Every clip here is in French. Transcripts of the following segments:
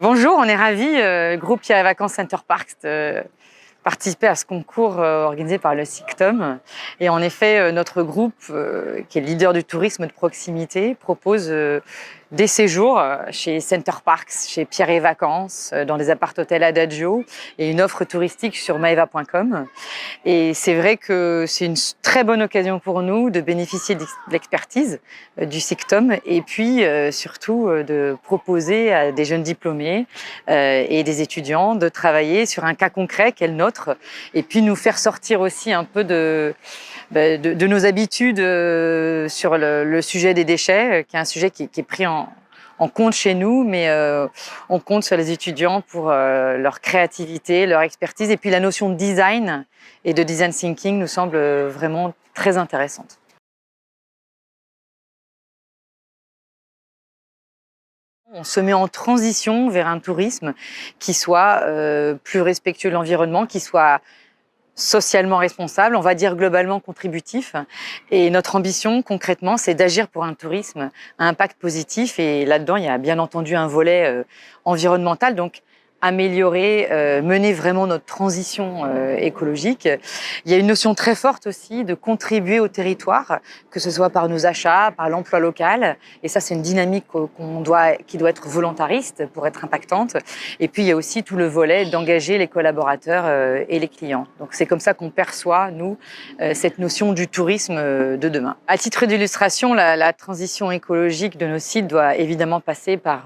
Bonjour, on est ravis, groupe Pierre et Vacances Center Parcs, de participer à ce concours organisé par le CICTOM. Et en effet, notre groupe, qui est le leader du tourisme de proximité, propose des séjours chez Center Parcs, chez Pierre et Vacances, dans des appart-hôtels Adagio et une offre touristique sur maeva.com. Et c'est vrai que c'est une très bonne occasion pour nous de bénéficier de l'expertise du CICTOM et puis surtout de proposer à des jeunes diplômés et des étudiants de travailler sur un cas concret qu'est le nôtre et puis nous faire sortir aussi un peu de nos habitudes sur le sujet des déchets, qui est un sujet qui est pris en compte chez nous, mais on compte sur les étudiants pour leur créativité, leur expertise, et puis la notion de design et de design thinking nous semble vraiment très intéressante. On se met en transition vers un tourisme qui soit plus respectueux de l'environnement, qui soit socialement responsable, on va dire globalement contributif. Et notre ambition, concrètement, c'est d'agir pour un tourisme à impact positif. Et là-dedans, il y a bien entendu un volet environnemental, donc améliorer, mener vraiment notre transition écologique. Il y a une notion très forte aussi de contribuer au territoire, que ce soit par nos achats, par l'emploi local. Et ça, c'est une dynamique qui doit être volontariste pour être impactante. Et puis, il y a aussi tout le volet d'engager les collaborateurs et les clients. Donc, c'est comme ça qu'on perçoit, nous, cette notion du tourisme de demain. À titre d'illustration, la transition écologique de nos sites doit évidemment passer par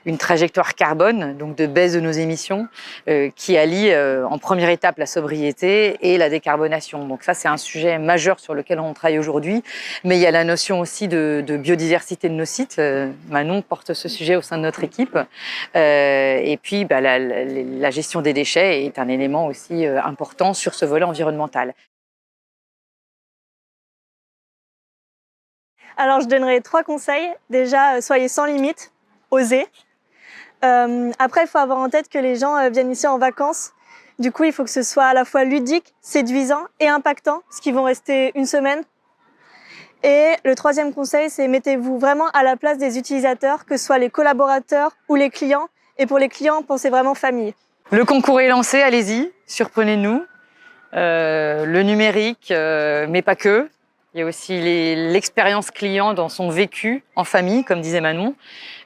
une trajectoire carbone, donc de baisse de nos émissions, qui allie en première étape la sobriété et la décarbonation. Donc ça, c'est un sujet majeur sur lequel on travaille aujourd'hui. Mais il y a la notion aussi de biodiversité de nos sites. Manon porte ce sujet au sein de notre équipe. Et puis, la gestion des déchets est un élément aussi important sur ce volet environnemental. Alors, je donnerai 3 conseils. Déjà, soyez sans limite, osez. Après, il faut avoir en tête que les gens viennent ici en vacances. Du coup, il faut que ce soit à la fois ludique, séduisant et impactant, parce qu'ils vont rester une semaine. Et le 3e conseil, c'est mettez-vous vraiment à la place des utilisateurs, que ce soit les collaborateurs ou les clients. Et pour les clients, pensez vraiment famille. Le concours est lancé, allez-y, surprenez-nous. Le numérique, mais pas que. Il y a aussi l'expérience client dans son vécu en famille, comme disait Manon.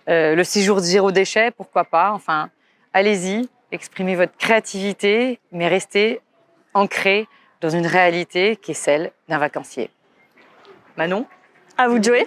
Le séjour zéro déchet, pourquoi pas. Enfin, allez-y, exprimez votre créativité, mais restez ancré dans une réalité qui est celle d'un vacancier. Manon ? À vous de jouer.